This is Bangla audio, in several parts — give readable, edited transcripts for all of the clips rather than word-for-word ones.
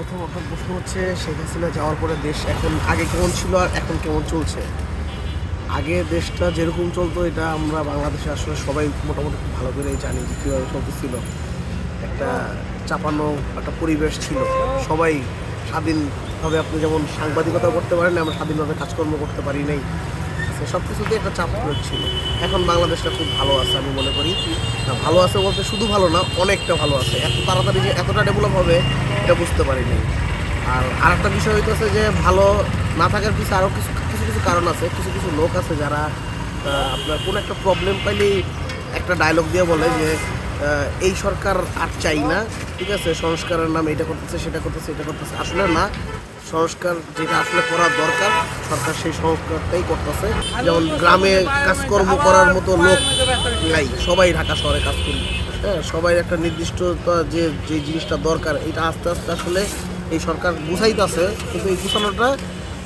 প্রথম আপনার প্রশ্ন হচ্ছে শেখ হাসিনা যাওয়ার পরে দেশ এখন আগে কেমন ছিল আর এখন কেমন চলছে। আগে দেশটা যেরকম চলতো এটা আমরা বাংলাদেশে আসলে সবাই মোটামুটি খুব ভালো করেই জানি যে কীভাবে চলতেছিল। একটা চাপানো একটা পরিবেশ ছিল, সবাই স্বাধীনভাবে, আপনি যেমন সাংবাদিকতা করতে পারেন আমরা স্বাধীনভাবে কাজকর্ম করতে পারি নাই, সব কিছুতে একটা চাপ প্রয়োগ ছিল। এখন বাংলাদেশটা খুব ভালো আছে আমি মনে করি। ভালো আছে বলতে শুধু ভালো না, অনেকটা ভালো আছে। এত তাড়াতাড়ি যে এতটা ডেভেলপ হবে এটা বুঝতে পারিনি। আর আরেকটা বিষয় হইতেছে যে ভালো না থাকার পিছনে আরও কিছু কিছু কিছু কারণ আছে। কিছু কিছু লোক আছে যারা আপনার কোনো একটা প্রবলেম পাইলেই একটা ডায়লগ দিয়ে বলে যে এই সরকার আর চাই না, ঠিক আছে, সংস্কারের নামে এটা করতেছে সেটা করতেছে এটা করতেছে। আসলে না, সংস্কার যেটা আসলে করার দরকার সরকার সেই সংস্কারটাই করতেছে। যেমন গ্রামে কাজকর্ম করার মতো লোক নাই, সবাই ঢাকা শহরে কাজ করি। হ্যাঁ, সবাই একটা নির্দিষ্ট যে যে জিনিসটা দরকার এটা আস্তে আস্তে আসলে এই সরকার গুছাইতেছে, কিন্তু এই গুছানোটার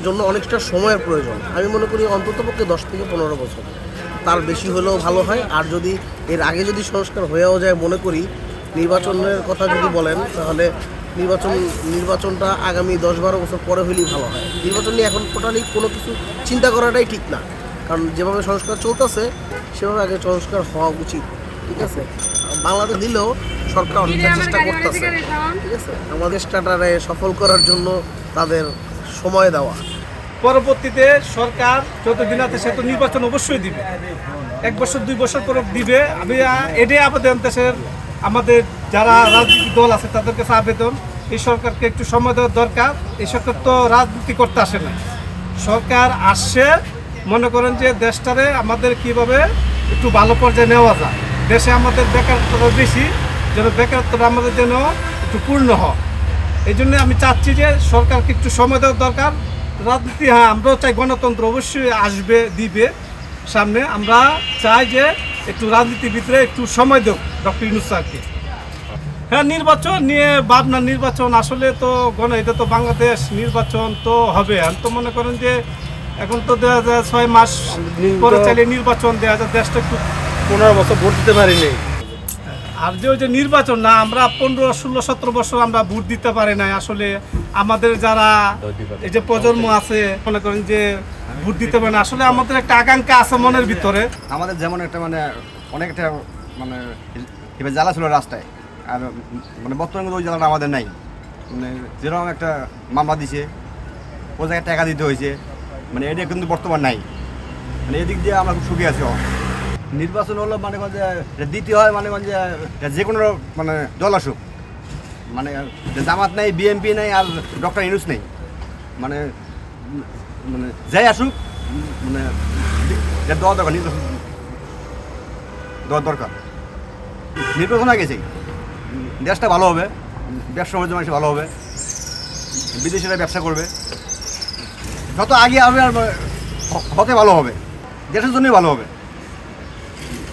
জন্য অনেকটা সময়ের প্রয়োজন। আমি মনে করি অন্ততপক্ষে 10 থেকে 15 বছর, তার বেশি হলেও ভালো হয়। আর যদি এর আগে যদি সংস্কার হয়েও যায়, মনে করি নির্বাচনের কথা যদি বলেন তাহলে নির্বাচনটা আগামী 10-12 বছর পরে হলেই ভালো হয়। নির্বাচন নিয়ে এখন টোটালি কোনো কিছু চিন্তা করাটাই ঠিক না, কারণ যেভাবে সংস্কার চলতেছে সেভাবে আগে সংস্কার হওয়া উচিত। ঠিক আছে, বাংলাদেশ দিলেও সরকার অনেকটা চেষ্টা করতেছে, ঠিক আছে, আমাদের স্টার্টারে সফল করার জন্য তাদের সময় দেওয়া। পরবর্তীতে সরকার যতদিন আছে সে তো নির্বাচন অবশ্যই দিবে, 1 বছর 2 বছর পর দিবে। আমি এটাই আবেদন দেশের আমাদের যারা রাজনৈতিক দল আছে তাদের কাছে আবেদন, এই সরকারকে একটু সময় দেওয়ার দরকার। এই সরকার তো রাজনীতি করতে আসে না, সরকার আসছে মনে করেন যে দেশটারে আমাদের কিভাবে একটু ভালো পর্যায়ে নেওয়া যায়। দেশে আমাদের বেকারত্বটা বেশি, যেন বেকারত্বটা আমাদের যেন একটু পূর্ণ হয়। এই জন্য আমি চাচ্ছি যে সরকারকে একটু সময় দেওয়ার দরকার। রাজনীতি, হ্যাঁ, আমরাও চাই গণতন্ত্র অবশ্যই আসবে দিবে সামনে। আমরা চাই যে একটু রাজনীতির ভিতরে একটু সময় দেব ডক্টর ইউনূস স্যারকে। হ্যাঁ, নির্বাচন নিয়ে ভাবনা, নির্বাচন আসলে তো এটা তো বাংলাদেশ, নির্বাচন তো হবে। আমি তো মনে করেন যে এখন তো দেওয়া যায় 6 মাস পরে চাইলে নির্বাচন দেওয়া যায়, দেশটা একটু 15 বছর ভোট দিতে পারিনি। আর যে নির্বাচন না, আমরা 15, 16, 17 বছর আমরা ভোট দিতে পারি নাই। আসলে আমাদের যারা এই যে প্রজন্ম আছে মনে করেন যে ভোট দিতে পারে না। আসলে আমাদের একটা আকাঙ্ক্ষা আছে মনের ভিতরে। আমাদের যেমন একটা অনেকটা এবার জ্বালা ছিল রাস্তায়, আর বর্তমানে ওই জ্বালাটা আমাদের নাই। যেরকম একটা মামলা দিছে, ও জায়গায় টাকা দিতে হয়েছে, এটা কিন্তু বর্তমান নাই। এদিক দিয়ে আমরা খুব সুখী আছি। নির্বাচন হলো যে দিতে হয়, যে কোনো দল আসুক, জামাত নাই, বিএনপি নাই, আর ডক্টর ইউনূস নেই, যাই আসুক দেওয়া দরকার, নির্বাচন দেওয়ার দরকার। নির্বাচন আগে গেছে, দেশটা ভালো হবে, ব্যবসা বাণিজ্য মানুষ ভালো হবে, বিদেশিরা ব্যবসা করবে, যত আগে হবে আর হতে ভালো হবে, দেশের জন্যই ভালো হবে,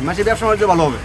মানুষের ব্যবসা বাণিজ্য ভালো হবে।